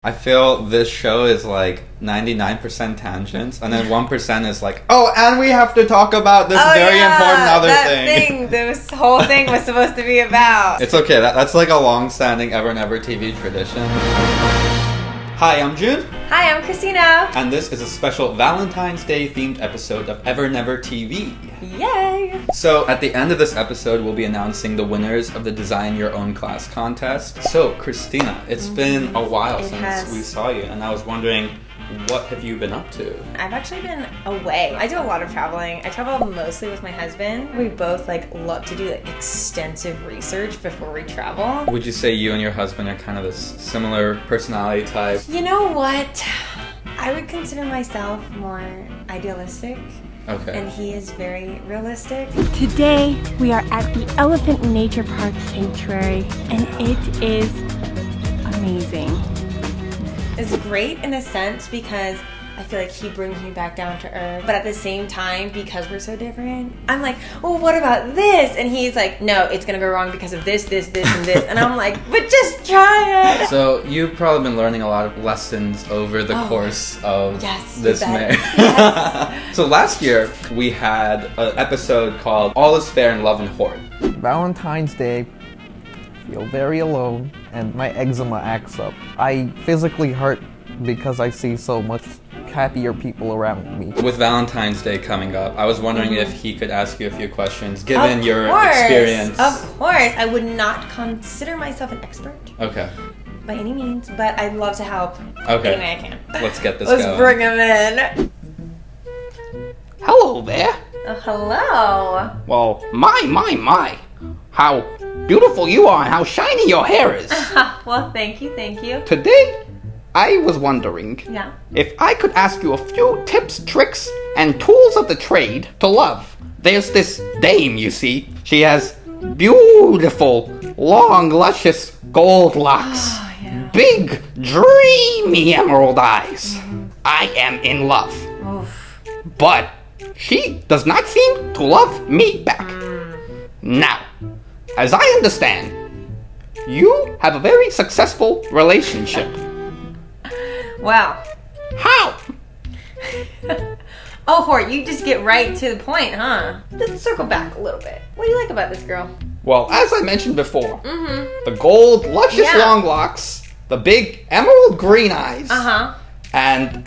I feel this show is like 99% tangents, and then 1% is like, oh, and we have to talk about this important other thing. This whole thing was supposed to be about. It's okay. That's like a long-standing Evernever TV tradition. Hi, I'm June. Hi, I'm Christina. And this is a special Valentine's Day themed episode of Evernever TV. Yay! So, at the end of this episode, we'll be announcing the winners of the Design Your Own Class contest. So, Christina, it's been a while since we saw you, and I was wondering, what have you been up to? I've actually been away. I do a lot of traveling. I travel mostly with my husband. We both love to do extensive research before we travel. Would you say you and your husband are kind of this similar personality type? You know what? I would consider myself more idealistic. Okay. And he is very realistic. Today, we are at the Elephant Nature Park Sanctuary, and it is amazing. It's great in a sense because I feel like he brings me back down to earth. But at the same time, because we're so different, I'm like, well, what about this? And he's like, no, it's going to go wrong because of this, and this. And I'm like, but just try it. So you've probably been learning a lot of lessons over the course of this May. Yes. So last year, we had an episode called All is Fair in Love and Hort. Valentine's Day, feel very alone, and my eczema acts up. I physically hurt because I see so much happier people around me. With Valentine's Day coming up, I was wondering if he could ask you a few questions, given your experience. Of course. I would not consider myself an expert. Okay. By any means, but I'd love to help Okay. any way I can. Let's get this going. Let's bring him in. Hello there. Oh, hello. Well, my. How beautiful you are and how shiny your hair is. Well, thank you. Today, I was wondering Yeah. if I could ask you a few tips, tricks, and tools of the trade to love. There's this dame, you see. She has beautiful, long, luscious gold locks. Oh, yeah. Big, dreamy emerald eyes. I am in love. Oof. But she does not seem to love me back. Now, as I understand, you have a very successful relationship. Wow. How? Oh, Hort, you just get right to the point, huh? Let's circle back a little bit. What do you like about this girl? Well, as I mentioned before, the gold, luscious long locks, the big emerald green eyes, and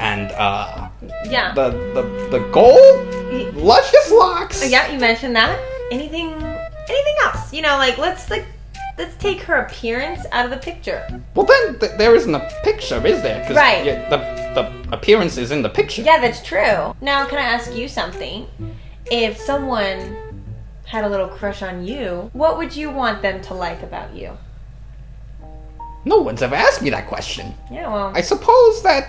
Yeah. the gold, luscious locks. Yeah, you mentioned that. Anything else? Let's take her appearance out of the picture. Well, then there isn't a picture, is there? 'Cause Right. The appearance is in the picture. Yeah, that's true. Now, can I ask you something? If someone had a little crush on you, what would you want them to like about you? No one's ever asked me that question. Yeah, well. I suppose that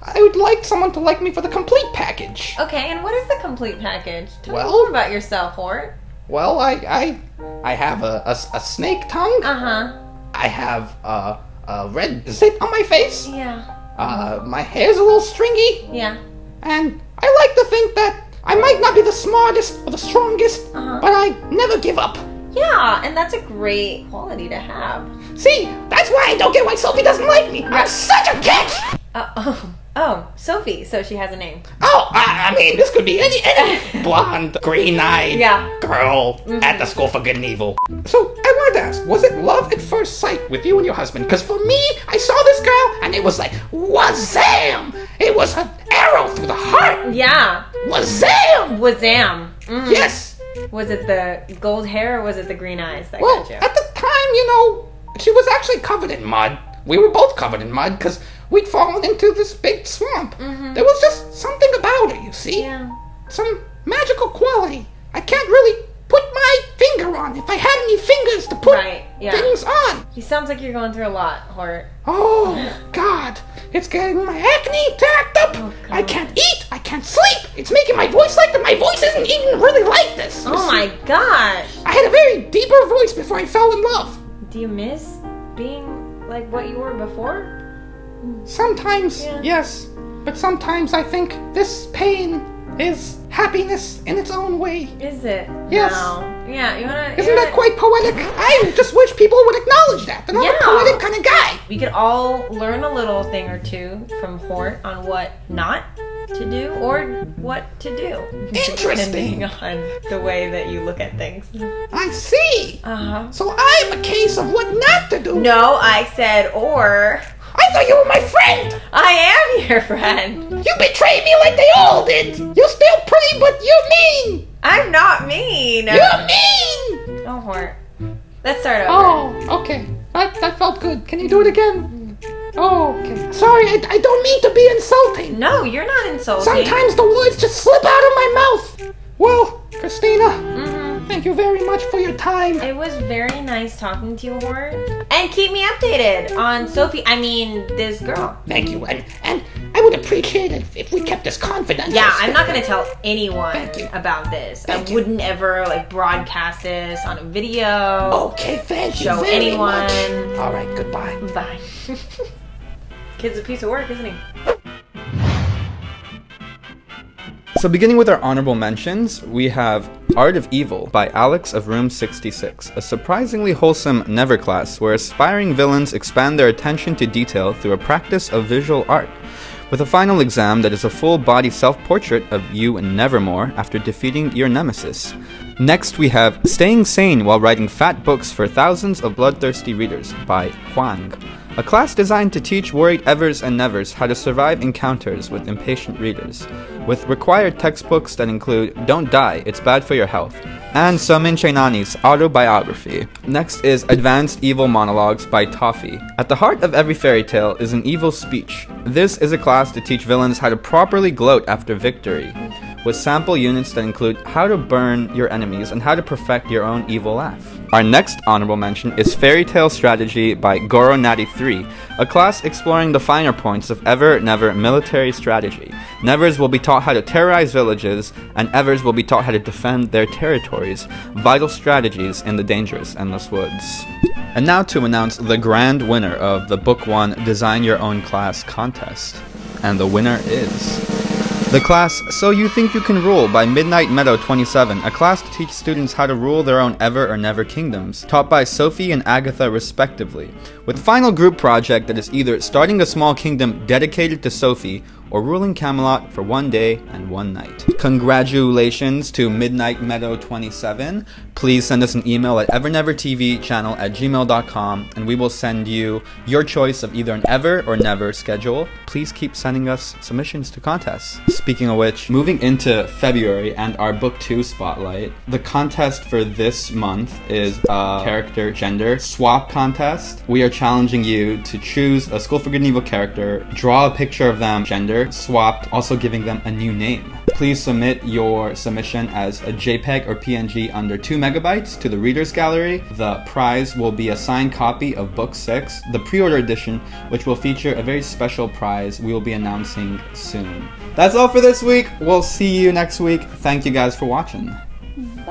I would like someone to like me for the complete package. Okay, and what is the complete package? Tell me Well- more about yourself, Hort. Well, I have a snake tongue. Uh-huh. I have a red zit on my face. Yeah. My hair's a little stringy. Yeah. And I like to think that I might not be the smartest or the strongest, but I never give up. Yeah, and that's a great quality to have. See, that's why I don't get why Sophie doesn't like me. I'm such a catch. Sophie. So she has a name. Oh, I mean, this could be any blonde, green-eyed girl at the School for Good and Evil. So, I wanted to ask, was it love at first sight with you and your husband? Because for me, I saw this girl, and it was like, wazam! It was an arrow through the heart. Yeah. Wazam! Wazam. Mm. Yes. Was it the gold hair or was it the green eyes that Well, got you? at the time, she was actually covered in mud. We were both covered in mud because we'd fallen into this big swamp. There was just something about her, you see? Yeah. Some magical quality. I can't really put my finger on if I had any fingers to put things on. He sounds like you're going through a lot, Hort. Oh, God. It's getting my acne to act up. Oh, God. I can't eat. I can't sleep. It's making my voice like that. My voice isn't even really like this. Oh, my gosh. I had a very deeper voice before I fell in love. Do you miss being like what you were before? Sometimes, yes. But sometimes I think this pain is happiness in its own way. Is it? Yes. No. Yeah, you wanna... Isn't that quite poetic? I just wish people would acknowledge that. I'm a poetic kind of guy. We could all learn a little thing or two from Hort on what not to do or what to do. Interesting. Depending on the way that you look at things. I see. Uh-huh. So I'm a case of what not to do. No, I said or. I thought you were my friend. I am your friend. You betrayed me like they all did. You're still pretty, but you're mean. I'm not mean. You're mean. No, Hort. Let's start over. Oh, okay. That felt good. Can you do it again? Oh, okay. Sorry, I don't mean to be insulting. No, you're not insulting. Sometimes the words just slip out of my mouth. Well, Christina, thank you very much for your time. It was very nice talking to you, Hort. And keep me updated on Sophie. I mean, this girl. Thank you, and I would appreciate it if we kept this confidential. Yeah, I'm not gonna tell anyone Thank you. about this. Thank I you. wouldn't ever broadcast this on a video. Okay, thank you Show very anyone. much. All right, goodbye. Bye. Kid's a piece of work, isn't he? So beginning with our honorable mentions, we have Art of Evil by Alex of Room 66, a surprisingly wholesome Never class where aspiring villains expand their attention to detail through a practice of visual art, with a final exam that is a full-body self-portrait of you Nevermore after defeating your nemesis. Next we have Staying Sane While Writing Fat Books for Thousands of Bloodthirsty Readers by Huang, a class designed to teach worried evers and nevers how to survive encounters with impatient readers, with required textbooks that include Don't Die, It's Bad for Your Health, and Somin Chainani's autobiography. Next is Advanced Evil Monologues by Toffee. At the heart of every fairy tale is an evil speech. This is a class to teach villains how to properly gloat after victory, with sample units that include how to burn your enemies and how to perfect your own evil laugh. Our next honorable mention is Fairy Tale Strategy by Goro Natty 3, a class exploring the finer points of Evernever military strategy. Nevers will be taught how to terrorize villages, and Evers will be taught how to defend their territories, vital strategies in the dangerous Endless Woods. And now to announce the grand winner of the Book 1 Design Your Own Class contest. And the winner is... the class So You Think You Can Rule by Midnight Meadow 27, a class to teach students how to rule their own ever or never kingdoms, taught by Sophie and Agatha respectively, with final group project that is either starting a small kingdom dedicated to Sophie or ruling Camelot for one day and one night. Congratulations to Midnight Meadow 27. Please send us an email at evernevertvchannel@gmail.com and we will send you your choice of either an ever or never schedule. Please keep sending us submissions to contests. Speaking of which, moving into February and our Book 2 spotlight, the contest for this month is a character gender swap contest. We are challenging you to choose a School for Good and Evil character, draw a picture of them gender swapped, also giving them a new name. Please submit your submission as a JPEG or PNG under 2 megabytes to the Readers Gallery. The prize will be a signed copy of Book 6, the pre-order edition, which will feature a very special prize we will be announcing soon. That's all for this week. We'll see you next week. Thank you guys for watching. Bye.